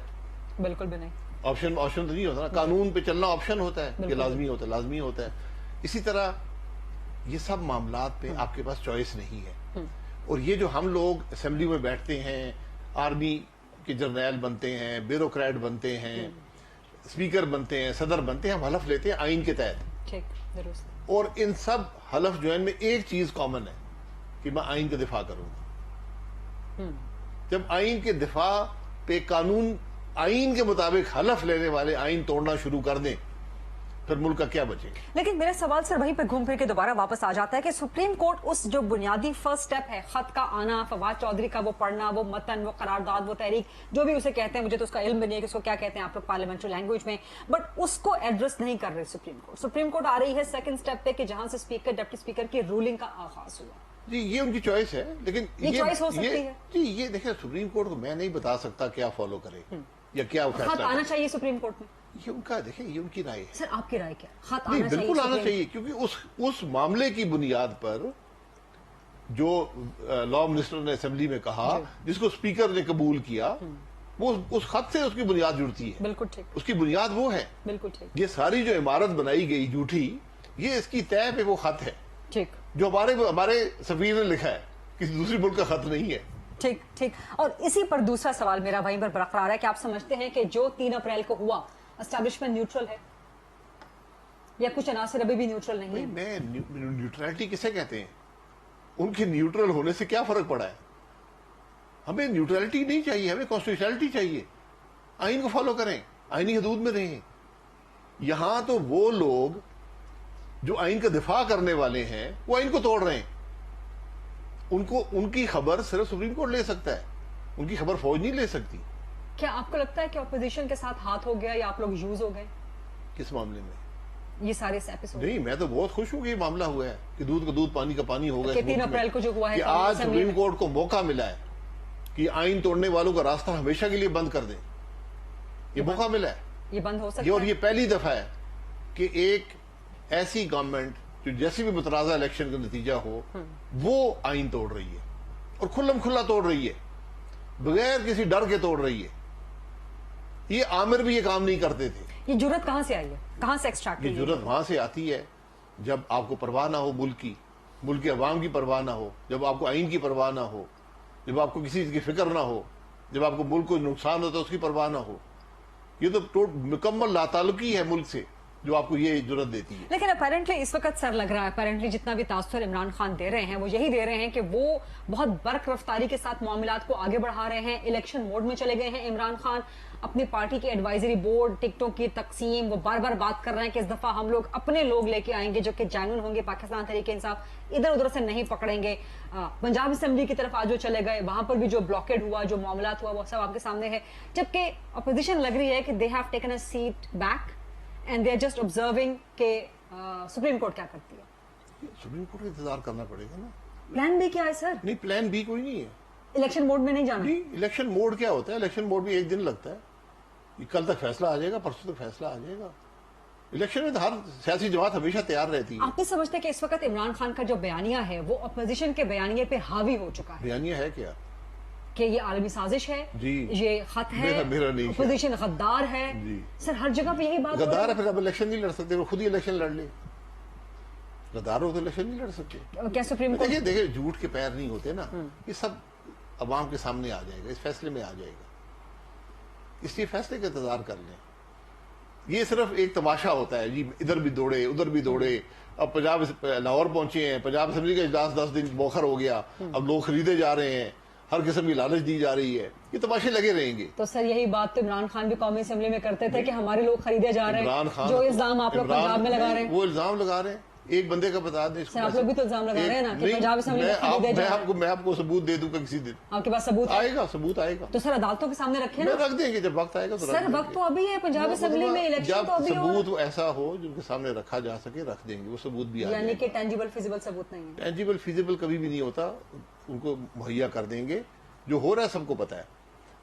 बिल्कुल भी नहीं। ऑप्शन तो नहीं होता ना, कानून पे चलना ऑप्शन होता है, ये लाजमी होता है। इसी तरह ये सब मामलात पे आपके पास चॉइस नहीं है। और ये जो हम लोग असेंबली में बैठते हैं, आर्मी के जर्नैल बनते हैं, ब्यूरोक्रेट बनते हैं, स्पीकर बनते हैं, सदर बनते हैं, हम हलफ लेते हैं आइन के तहत। और इन सब हलफ जो है में एक चीज कॉमन है कि मैं आइन का दिफा करूंगा। जब आइन के दिफा पे कानून आइन के मुताबिक हलफ लेने वाले आइन तोड़ना शुरू कर दें, फिर मुल्क का क्या बचेगा? लेकिन मेरा सवाल सर वहीं पे घूम फिर के दोबारा वापस आ जाता है कि सुप्रीम कोर्ट उस जो बुनियादी फर्स्ट स्टेप है, खत का आना, फवाद चौधरी का वो पढ़ना, वो मतन, वो करारदाद, वो तहरीक, जो भी उसे कहते हैं, मुझे तो उसका इल्म भी नहीं है कि उसको क्या कहते हैं आप लोग पार्लियामेंट्री लैंग्वेज में, बट उसको एड्रेस नहीं कर रहे सुप्रीम कोर्ट आ रही है सेकंड स्टेप पे कि जहां से स्पीकर डिप्टी स्पीकर की रूलिंग का आगाज हुआ। जी, ये उनकी चॉइस है, लेकिन ये चॉइस हो सकती है। जी, ये देखिए सुप्रीम कोर्ट को मैं नहीं बता सकता क्या फॉलो करे या क्या खत आना चाहिए सुप्रीम कोर्ट में। ये उनका देखिए, ये उनकी राय है। सर, आपकी राय क्या? खत आना बिल्कुल आना चाहिए, क्योंकि उस मामले की बुनियाद पर जो लॉ मिनिस्टर ने असेंबली में कहा, जिसको स्पीकर ने कबूल किया, वो उस खत से उसकी बुनियाद जुड़ती है। बिल्कुल ठीक। उसकी बुनियाद वो है। बिल्कुल ठीक। ये सारी जो इमारत बनाई गई झूठी, ये इसकी तय पे वो खत है। ठीक। जो हमारे सफीर ने लिखा है, किसी दूसरी मुल्क का खत नहीं है। ठीक। और इसी पर दूसरा सवाल मेरा वहीं पर बरकरार है कि आप समझते हैं कि जो 3 अप्रैल को हुआ, एस्टैब्लिशमेंट न्यूट्रल है या कुछ अनासर अभी भी न्यूट्रल नहीं है? मैं न्यूट्रलिटी किसे कहते हैं? उनके न्यूट्रल होने से क्या फर्क पड़ा है? हमें न्यूट्रलिटी नहीं चाहिए, हमें कॉन्स्टिट्यूशनलिटी चाहिए। आइन को फॉलो करें, आइनी हदूद में रहें। यहां तो वो लोग जो आइन का दिफा करने वाले हैं, वो आइन को तोड़ रहे हैं। उनकी खबर सिर्फ सुप्रीम कोर्ट ले सकता है, उनकी खबर फौज नहीं ले सकती। क्या आपको लगता है कि ऑपोजिशन के साथ हाथ हो गया या आप लोग यूज हो गए? किस मामले में? یہ سارے ایپیسوڈ؟ نہیں، میں تو بہت خوش ہوں کہ یہ معاملہ ہوا ہے کہ دودھ کا دودھ پانی کا پانی ہو گیا. 3 اپریل کو جو ہوا ہے کہ آج سپریم کورٹ کو موقع ملا ہے کہ آئین توڑنے والوں کا راستہ ہمیشہ کے لیے بند کر دیں. یہ موقع ملا ہے، یہ بند ہو یہ سکتا اور ہے. یہ پہلی دفعہ ہے کہ ایک ایسی گورنمنٹ جو جیسے بھی متنازع الیکشن کا نتیجہ ہو وہ آئین توڑ رہی ہے اور کھلم کھلا توڑ رہی ہے، بغیر کسی ڈر کے توڑ رہی ہے. یہ عامر بھی یہ کام نہیں کرتے تھے. یہ جرت کہاں سے آئی ہے، کہاں سے ایکسٹریکٹ یہ ہوئی ہے؟ جرت وہاں سے آتی ہے جب آپ کو پرواہ نہ ہو ملک کی عوام کی پرواہ نہ ہو، جب آپ کو آئین کی پرواہ نہ ہو، جب آپ کو کسی چیز کی فکر نہ ہو، جب آپ کو ملک کو نقصان ہوتا ہے اس کی پرواہ نہ ہو. یہ تو مکمل لاتعلقی ہے ملک سے جو آپ کو یہ جرت دیتی ہے. لیکن اپیرنٹلی اس وقت سر لگ رہا ہے، اپیرنٹلی جتنا بھی تاثر عمران خان دے رہے ہیں وہ یہی دے رہے ہیں کہ وہ بہت برق رفتاری کے ساتھ معاملات کو آگے بڑھا رہے ہیں. الیکشن موڈ میں چلے گئے ہیں عمران خان. اپنی پارٹی کے ایڈوائزری بورڈ، ٹکٹوں کی تقسیم، وہ بار بار بات کر رہے ہیں کہ اس دفعہ ہم لوگ اپنے لوگ لے کے آئیں گے جو کہ جینوئن ہوں گے، پاکستان تحریک انصاف ادھر ادھر سے نہیں پکڑیں گے. پنجاب اسمبلی کی طرف آج وہ چلے گئے، وہاں پر بھی جو بلاکیڈ ہوا، جو معاملات ہوا وہ سب آپ کے سامنے ہے. جبکہ اپوزیشن لگ رہی ہے کہ they have taken a set back and they are just observing کہ سپریم کورٹ کیا کرتی ہے. سپریم کورٹ کا انتظار کرنا پڑے گا نا. پلان بی کیا ہے سر؟ نہیں، پلان بی کوئی نہیں ہے. الیکشن موڈ میں نہیں جانا. نہیں، الیکشن موڈ کیا ہوتا ہے؟ الیکشن موڈ میں 1 دن لگتا ہے. یہ کل تک فیصلہ آ جائے گا، پرسوں تک فیصلہ آ جائے گا. الیکشن میں تو ہر سیاسی جماعت ہمیشہ تیار رہتی ہے. آپ نہیں سمجھتے کہ اس وقت عمران خان کا جو بیانیہ ہے وہ اپوزیشن کے بیانیے پہ حاوی ہو چکا ہے؟ بیانیہ ہے کیا؟ کہ یہ عالمی سازش ہے، جی، یہ خط ہے، میرا نہیں ہے. اپوزیشن غدار ہے. جی، سر ہر جگہ پہ یہی بات غدار ہے. پھر اب الیکشن نہیں لڑ سکتے، وہ خود ہی الیکشن لڑ لے. غدار ہو تو الیکشن نہیں لڑ سکتے. کیا سپریم کورٹ؟ دیکھیں جھوٹ کے پیر نہیں ہوتے نا. یہ سب عوام کے سامنے آ جائے گا، اس فیصلے میں آ جائے گا. اس لیے فیصلے کا انتظار کر لیں. یہ صرف ایک تماشا ہوتا ہے جی، ادھر بھی دوڑے ادھر بھی دوڑے. اب پنجاب لاہور پہنچے ہیں، پنجاب اسمبلی کا اجلاس 10 دن موخر ہو گیا، اب لوگ خریدے جا رہے ہیں، ہر قسم کی لالچ دی جا رہی ہے. یہ تماشے لگے رہیں گے. تو سر یہی بات تو عمران خان بھی قومی اسمبلی میں کرتے تھے کہ ہمارے لوگ خریدے جا رہے عمران ہیں. خان جو الزام آپ لوگ پنجاب میں لگا رہے ہیں وہ الزام لگا رہے ہیں. ایک بندے کا بتا دیں. سر آپ لوگ بھی تو الزام لگا رہے ہیں نا کہ پنجاب اسمبلی میں خریدے جا رہے ہیں. میں آپ کو ثبوت دے دوں گا کسی دن. آپ کے پاس ثبوت آئے گا، ثبوت آئے گا. تو سر عدالتوں کے سامنے رکھیں نا. رکھ دیں گے جب وقت آئے گا. سر وقت تو ابھی ہے، پنجاب اسمبلی میں الیکشن تو ابھی ہو. ثبوت ایسا ہو جن کے سامنے رکھا جا سکے رکھ دیں گے. وہ ثبوت بھی یعنی کہ ٹینجیبل فیزیبل ثبوت نہیں ہے. ٹینجیبل فیزیبل کبھی بھی نہیں ہوتا. ان کو مہیا کر دیں گے. جو ہو رہا ہے سب کو پتا ہے.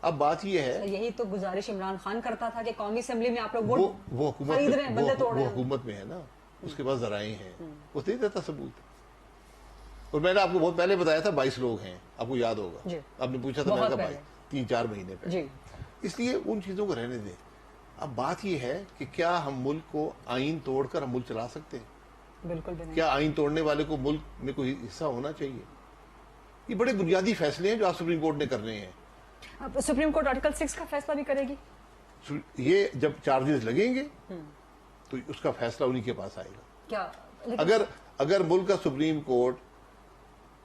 اب بات یہ ہے، یہی تو گزارش عمران خان کرتا تھا کہ قومی اسمبلی میں آپ لوگ وہ خرید رہے ہیں، بندے توڑ رہے ہیں. حکومت میں ہے نا، اس کے پاس ذرائع ہیں، وہ دے دیتا ثبوت. اور میں نے آپ کو بہت پہلے بتایا تھا 22 لوگ ہیں، آپ کو یاد ہوگا. آپ نے پوچھا تھا، میں نے کہا 3-4 مہینے پہلے. اس لیے ان چیزوں کو رہنے دیں. اب بات یہ ہے کہ کیا ہم ملک کو آئین توڑ کر ہم ملک چلا سکتے ہیں؟ بالکل بھی نہیں. کیا آئین توڑنے والے کو ملک میں کوئی حصہ ہونا چاہیے؟ یہ بڑے بنیادی فیصلے ہیں جو آپ سپریم کورٹ نے کرنے ہیں. سپریم کورٹ آرٹیکل 6 کا فیصلہ بھی کرے گی. یہ جب چارجز لگیں گے تو اس کا فیصلہ انہی کے پاس آئے گا. کیا اگر ملک کا سپریم کورٹ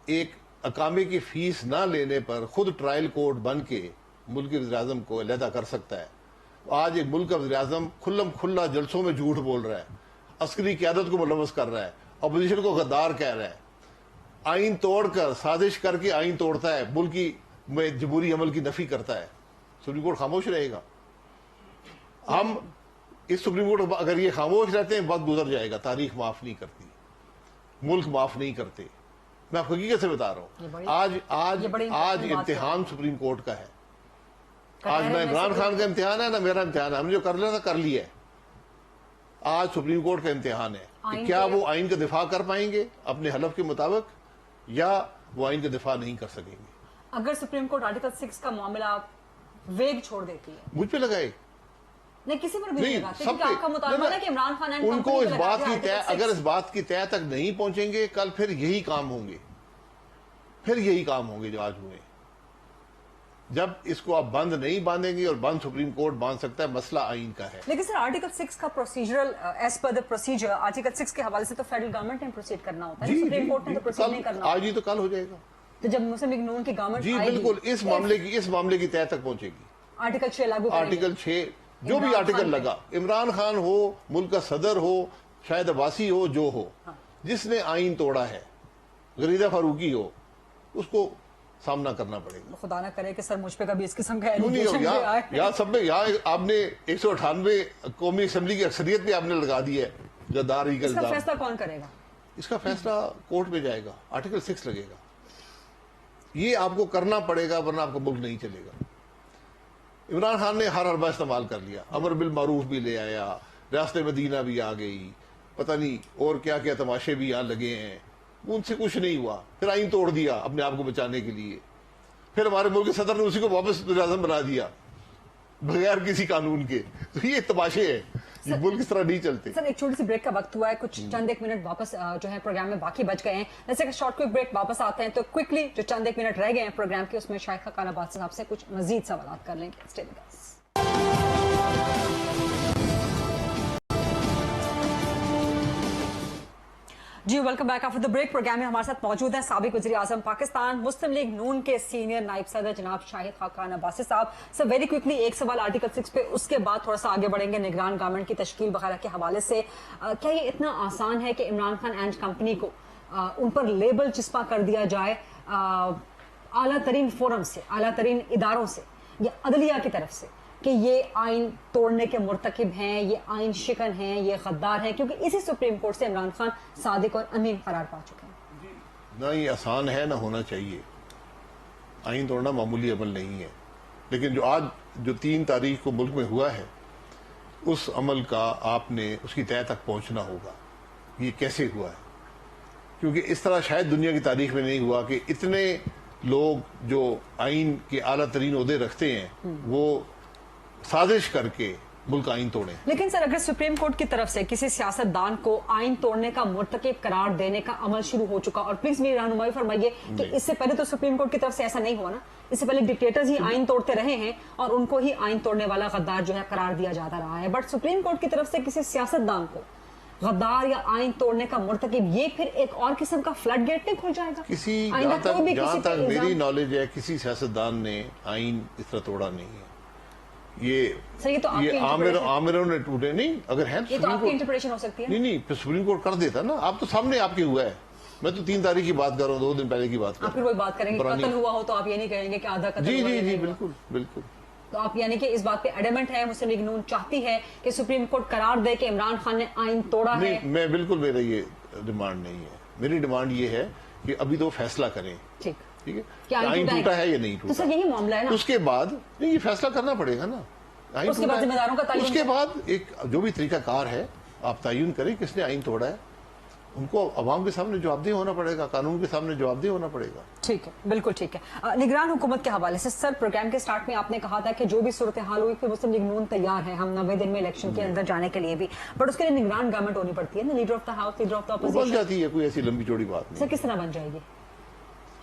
ایک اقامے کی فیس نہ لینے پر خود ٹرائل کورٹ بن کے ملک کے وزیر اعظم کو علیحدہ کر سکتا ہے. آج ایک ملک کا وزیر اعظم کھلم کھلا جلسوں میں جھوٹ بول رہا ہے، عسکری قیادت کو ملوث کر رہا ہے، اپوزیشن کو غدار کہہ رہا ہے، آئین توڑ کر سازش کر کے آئین توڑتا ہے، ملک کی میں جمہوری عمل کی نفی کرتا ہے. سپریم کورٹ خاموش رہے گا؟ ہم اس سپریم کورٹ اگر یہ خاموش رہتے ہیں وقت گزر جائے گا. تاریخ معاف نہیں کرتی، ملک معاف نہیں کرتے. میں آپ حقیقت سے بتا رہا ہوں. آج امتحان سپریم کورٹ کا ہے. آج نہ عمران خان کا امتحان ہے نہ میرا امتحان ہے. ہم نے جو کرنا تھا کر لیا ہے. آج سپریم کورٹ کا امتحان ہے کہ کیا وہ آئین کا دفاع کر پائیں گے اپنے حلف کے مطابق یا وہ آئین کا دفاع نہیں کر سکیں گے. اگر سپریم کورٹ آرٹیکل 6 کا معاملہ ویگ چھوڑ دیتی ہے، مجھ پہ لگائے نہیں کسی پر بھی نہیں لگاتے، کیونکہ آپ کا مطالبہ ہے کہ عمران خان ان کو اس بات کی طے، اگر اس بات کی طے تک نہیں پہنچیں گے کل پھر یہی کام ہوں گے. پھر یہی کام ہوں گے جو آج ہوئے. جب اس کو آپ بند نہیں باندھیں گے، اور بند سپریم کورٹ باندھ سکتا ہے، مسئلہ آئین کا ہے. لیکن سر آرٹیکل 6 کا procedural as per the procedure article 6 کے حوالے سے تو فیڈرل گورنمنٹ نے پروسیڈ کرنا ہوتا ہے، سپریم کورٹ نے تو پروسیڈ نہیں کرنا. آج ہی تو کل ہو جائے گا. تو جب مسلم لیگ نون کی گورنمنٹ جی بالکل اس معاملے کی طے تک پہنچے گی. آرٹیکل 6 لاگو کریں گے. آرٹیکل 6 جو بھی آرٹیکل لگا، عمران خان ہو، ملک کا صدر ہو، شاید عباسی ہو، جو ہو، جس نے آئین توڑا ہے، غریدہ فاروقی ہو، اس کو سامنا کرنا پڑے گا. خدا نہ کرے کہ سر مجھ پہ کبھی اس قسم کا یہاں سب میں یہاں آپ نے 198 قومی اسمبلی کی اکثریت پہ آپ نے لگا دی ہے गद्दारी का इसका इल्जाम। फैसला कौन करेगा? इसका फैसला कोर्ट में जाएगा, आर्टिकल 6 लगेगा। ये आपको करना पड़ेगा वरना आपका मुल्क नहीं चलेगा। इमरान खान ने हर हरबा इस्तेमाल कर लिया, अमर बिल मारूफ भी ले आया, रास्ते मदीना भी आ गई, पता नहीं और क्या क्या तमाशे भी यहाँ लगे हैं, उनसे कुछ नहीं हुआ। फिर आइन तोड़ दिया अपने आप को बचाने के लिए, फिर हमारे मुल्क के सदर ने उसी को वापस वज़ीर-ए-आज़म बना दिया बगैर किसी कानून के। तो ये तमाशे हैं, ये मुल्क इस तरह नहीं चलते। सर एक छोटी सी ब्रेक का वक्त हुआ है, कुछ चंद एक मिनट वापस जो है प्रोग्राम में बाकी बच गए हैं। जैसे कि शॉर्ट क्विक ब्रेक, वापस आते हैं तो क्विकली जो चंद एक मिनट रह गए हैं प्रोग्राम के, उसमें शाइख खान अब्बास साहब से कुछ मजीद सवाल कर लेंगे। Stay with us. जी welcome back after the break. Programme में हमारे साथ मौजूद हैं साबिक वज़ीर आज़म पाकिस्तान, मुस्लिम लीग नून के सीनियर नायब सदर जनाब शाहिद खान अब्बासी साहब। सर वेरी क्विकली एक सवाल आर्टिकल 6 पे, उसके बाद थोड़ा सा आगे बढ़ेंगे निगरान गवर्नमेंट की तश्कील वगैरह के हवाले से। क्या ये इतना आसान है कि इमरान खान एंड कंपनी को उन पर लेबल चिस्पा कर दिया जाए आला तरीन फोरम से, आला तरीन इदारों से या अदलिया की तरफ से कि ये आइन तोड़ने के मुर्तकिब हैं, ये आइन शिकन हैं, ये गद्दार हैं, क्योंकि इसी सुप्रीम कोर्ट से इमरान खान सादिक और अमीन करार पा चुके हैं। ना ये आसान है ना होना चाहिए। आइन तोड़ना मामूली अमल नहीं है, लेकिन जो आज जो 3 तारीख को मुल्क में हुआ है, उस अमल का आपने उसकी तह तक पहुंचना होगा। ये कैसे हुआ है? क्योंकि इस तरह शायद दुनिया की तारीख में नहीं हुआ कि इतने लोग जो आइन के आला तरीन ओहदे रखते हैं वो साजिश करके मुल्क आइन तोड़े। लेकिन सर अगर सुप्रीम कोर्ट की तरफ से किसी सियासतदान को आइन तोड़ने का मुर्तकिब करार देने का अमल शुरू हो चुका, और प्लीज मेरी रहनुमाई फरमाइए कि इससे पहले तो सुप्रीम कोर्ट की तरफ से ऐसा नहीं हुआ ना, इससे पहले डिक्टेटर्स ही आइन तोड़ते रहे हैं और उनको ही आइन तोड़ने वाला गद्दार जो है करार दिया जाता रहा है। बट सुप्रीम कोर्ट की तरफ से किसी सियासतदान को गद्दार या आइन तोड़ने का मुर्तकिब, ये फिर एक और किस्म का फ्लड गेट नहीं खुल जाएगा? किसी जहां तक मेरी नॉलेज है, किसी सियासतदान ने आइन इस तरह तोड़ा नहीं है। ये आमिरों ने टूटे नहीं, अगर है ये तो आपकी इंटरप्रिटेशन हो सकती है। नहीं फिर सुप्रीम कोर्ट कर देता ना। आप तो सामने आपके हुआ है, मैं तो 3 तारीख की बात कर रहा हूँ, 2 दिन पहले की बात कर रहा हूँ। आप फिर वही बात करेंगे, कत्ल हुआ हो तो आप ये नहीं कहेंगे कि आधा कत्ल जी जी जी बिल्कुल बिल्कुल। तो आप यानी कि इस बात पे एडमेंट है, मुस्लिम लीग नून चाहती है कि सुप्रीम कोर्ट करार दे कि इमरान खान ने आइन तोड़ा है? मैं बिल्कुल, मेरा ये डिमांड नहीं है। मेरी डिमांड ये है कि अभी तो फैसला करें, ठीक है, आइन टूटा है या नहीं टूटा। तो सर यही मामला है ना, उसके बाद नहीं, ये फैसला करना पड़ेगा ना। उसके बाद जिम्मेदारों का तायुन, उसके बाद एक जो भी तरीकाकार है आप तायुन करें किसने आइन तोड़ा है, उनको अवाम के सामने जवाबदेह होना पड़ेगा, कानून के सामने जवाबदेह होना पड़ेगा। ठीक है, बिल्कुल ठीक है। निगरान हुकूमत के हवाले से सर, प्रोग्राम के स्टार्ट में आपने कहा था कि जो भी सूरत हाल हुई फिर मुस्लिम लीग नून तैयार है हम 90 दिन में इलेक्शन के अंदर जाने के लिए भी, बट उसके लिए निगरान गवर्नमेंट होनी पड़ती है ना, leader of the house, leader of the opposition बन जाती है, कोई ऐसी लंबी चौड़ी बात नहीं। सर किस तरह बन जाएगी?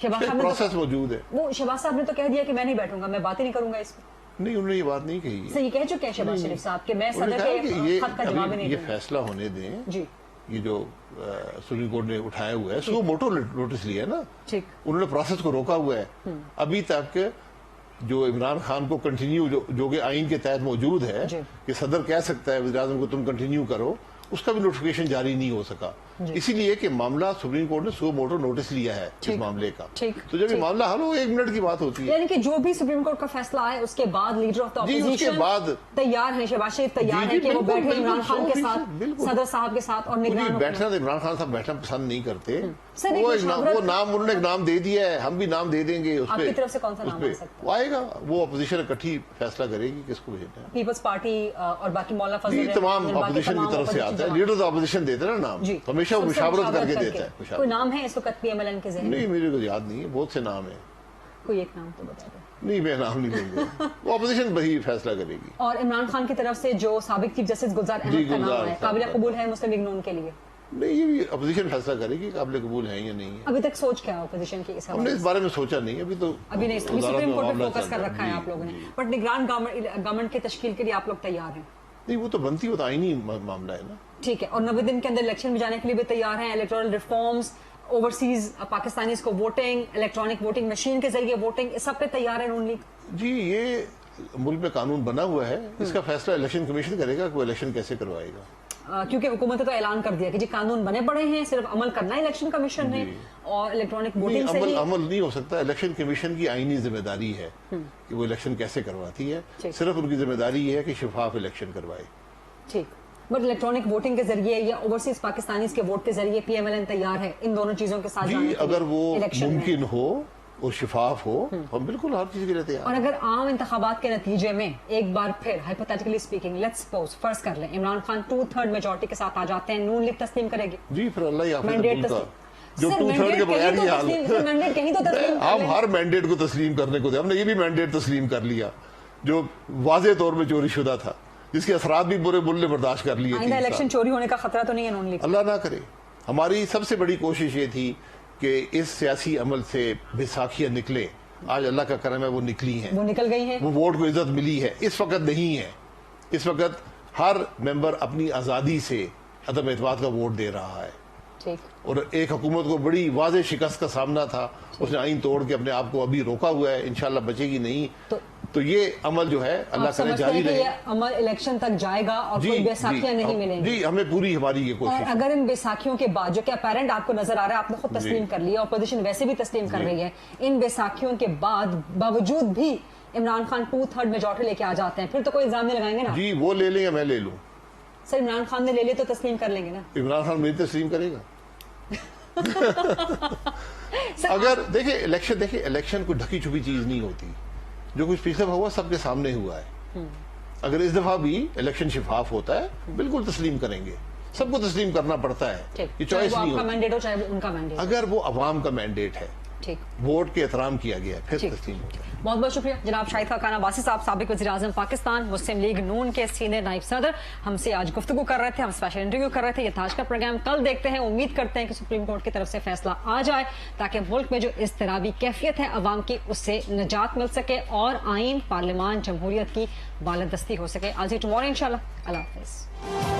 शहबाज साहब ने प्रोसेस मौजूद है। वो शहबाज साहब ने तो कह दिया कि मैं नहीं बैठूंगा, मैं बात ही नहीं करूंगा इस पर। नहीं, उन्होंने ये बात नहीं कही। सर ये कह चुके हैं शहबाज शरीफ साहब कि मैं सदर के खत का जवाब नहीं ये फैसला होने दें जी। ये जो सुप्रीम कोर्ट ने उठाया हुआ है, सो मोटो नोटिस लिया है ना, ठीक, उन्होंने प्रोसेस को रोका हुआ है। अभी तक जो इमरान खान को कंटिन्यू जो कि आइन के तहत मौजूद है कि सदर कह सकता है वज़ीर आज़म को तुम कंटिन्यू करो, उसका भी नोटिफिकेशन जारी नहीं हो सका, इसीलिए कि मामला सुप्रीम कोर्ट ने सो मोटो नोटिस लिया है इस मामले का। तो जब ये मामला हल हो 1 मिनट की बात होती है, यानी कि जो भी सुप्रीम कोर्ट का फैसला आए उसके बाद लीडर ऑफ द अपोजिशन तैयार है, शहबाज शरीफ तैयार है कि वो बैठे इमरान खान के साथ, सदर साहब के साथ, और निगरान बैठना तो इमरान खान साहब बैठना पसंद नहीं करते। वो नाम उन्होंने एक नाम दे दिया है, हम भी नाम दे देंगे। आपकी तरफ से कौन सा नाम वो आएगा, वो अपोजिशन इकट्ठी फैसला करेगी किसको भेजना है। पीपल्स पार्टी और बाकी मौलाना फजल, तमाम अपोजिशन की तरफ से आता है, लीडर ऑफ अपोजिशन देते हैं ना नाम, हमेशा मुशावरत करके देता है। कोई नाम है इस वक्त पीएमएलएन के ज़हन में? नहीं, मेरे को याद नहीं है, बहुत से नाम है, कोई एक नाम तो बता दो। नहीं, मैं नाम नहीं दूंगा, वो अपोजिशन वही फैसला करेगी। और इमरान खान की तरफ से जो साबिक चीफ जस्टिस गुलजार अहमद का नाम है, काबिल कबूल है मुस्लिम लीग नून के लिए? नहीं, ये भी अपोजिशन फैसला करेगी काबिल कबूल है या नहीं है। अभी तक सोच क्या है अपोजिशन की? हमने इस बारे में सोचा नहीं, अभी नहीं, सुप्रीम कोर्ट में फोकस कर रखा है आप लोगों ने, बट निगरान गवर्नमेंट की तश्कील के लिए आप लोग तैयार हैं? नहीं, वो तो बनती हो तो आईनी मामला है ना। ठीक है, और 90 दिन के अंदर इलेक्शन में जाने के लिए भी तैयार हैं? इलेक्टोरल रिफॉर्म्स, ओवरसीज पाकिस्तानीज को वोटिंग, इलेक्ट्रॉनिक वोटिंग मशीन के जरिए वोटिंग, इस सब पे तैयार है नून लीग? जी, ये मुल्क में कानून बना हुआ है, इसका फैसला इलेक्शन कमीशन करेगा कि वो इलेक्शन कैसे करवाएगा। क्योंकि हुकूमत ने तो ऐलान कर दिया कि जी कानून बने पड़े हैं, सिर्फ अमल करना इलेक्शन कमीशन है, और इलेक्ट्रॉनिक वोटिंग से अमल नहीं हो सकता। इलेक्शन कमीशन की आईनी जिम्मेदारी है कि वो इलेक्शन कैसे करवाती है, सिर्फ उनकी जिम्मेदारी है कि शफाफ इलेक्शन करवाए। ठीक, बट इलेक्ट्रॉनिक वोटिंग के जरिए या ओवरसीज पाकिस्तानीज के वोट के जरिए PMLN तैयार है इन दोनों चीजों के साथ जी, अगर वो इलेक्शन मुमकिन हो और शिफाफ हो, हम बिल्कुल हर चीज के लिए तैयार और अगर आम इंतखाबात के नतीजे में एक बार फिर हाइपोथेटिकली स्पीकिंग लेट्स सपोज फर्ज कर लें इमरान खान 2/3 मेजोरिटी के साथ आ जाते हैं, नून लीग तस्लीम करेगी? जी, फिर अल्लाह ही हाफिज़ मैंडेट मुल्क का। जो सर, 2/3 के बगैर ये हाल मैंडेट कहीं तो तस्लीम कर हम लें। हर मैंडेट को तस्लीम करने को थे, हमने ये भी मैंडेट तस्लीम कर लिया जो वाज़े तौर पे चोरी शुदा था, जिसके असरात भी पूरे मुल्क ने बर्दाश्त कर लिए। आइंदा इलेक्शन चोरी होने का खतरा तो नहीं है नून लीग? अल्लाह ना करे। हमारी सबसे बड़ी कोशिश ये थी कि इस सियासी अमल से बैसाखियां निकले। आज अल्लाह का करम है वो निकली हैं, वो निकल गई है, वो वोट को इज्जत मिली है। इस वक्त नहीं है, इस वक्त हर मेंबर अपनी आज़ादी से अदम एतमाद का वोट दे रहा है। ठीक। और एक हुकूमत को बड़ी वाज़े शिकस्त का सामना था, उसने आइन तोड़ के अपने आप को अभी रोका हुआ है, इंशाल्लाह बचेगी नहीं। तो ये अमल जो है अल्लाह करे जारी रहे। ये अमल इलेक्शन तक जाएगा और कोई बैसाखियां नहीं मिलेंगी? जी, हमें पूरी हमारी ये कोशिश और अगर इन बैसाखियों के बाद जो कि अपेरेंट आपको नजर आ रहा है, आपने खुद तस्लीम कर लिया, अपोजिशन वैसे भी तस्लीम कर रही है, इन बैसाखियों के बाद बावजूद भी इमरान खान 2/3 मेजोरिटी लेके आ जाते हैं, फिर तो कोई इल्जाम नहीं लगाएंगे ना? जी, वो ले लें या मैं ले लूं? सर, इमरान खान ने ले लिया तो तस्लीम कर लेंगे ना? इमरान खान मेरी तस्लीम करेगा? अगर देखिए इलेक्शन कोई ढकी छुपी चीज नहीं होती, जो कुछ पिछले हुआ सबके सामने हुआ है। अगर इस दफा भी इलेक्शन शिफाफ होता है, बिल्कुल तस्लीम करेंगे, सबको तस्लीम करना पड़ता है, ये चॉइस नहीं होती। मैंडेट हो चाहे उनका मैंडेट, अगर वो अवाम का मैंडेट है, ठीक, वोट के एहतराम किया गया, फिर तस्लीम होता है। बहुत बहुत शुक्रिया जनाब शाहिद खान अब्बासी साहब, साबिक वज़ीर-ए-आज़म पाकिस्तान, मुस्लिम लीग नून के सीनियर नायब सदर, हमसे आज गुफ्तगू कर रहे थे, हम स्पेशल इंटरव्यू कर रहे थे। ये था आज का प्रोग्राम, कल देखते हैं, उम्मीद करते हैं कि सुप्रीम कोर्ट की तरफ से फैसला आ जाए ताकि मुल्क में जो इज़्तिराबी कैफियत है अवाम की, उससे निजात मिल सके और आइन, पार्लियामान, जमहूरियत की बालादस्ती हो सके। आज ही टुमारो इंशाल्लाह। अल्लाह हाफिज़।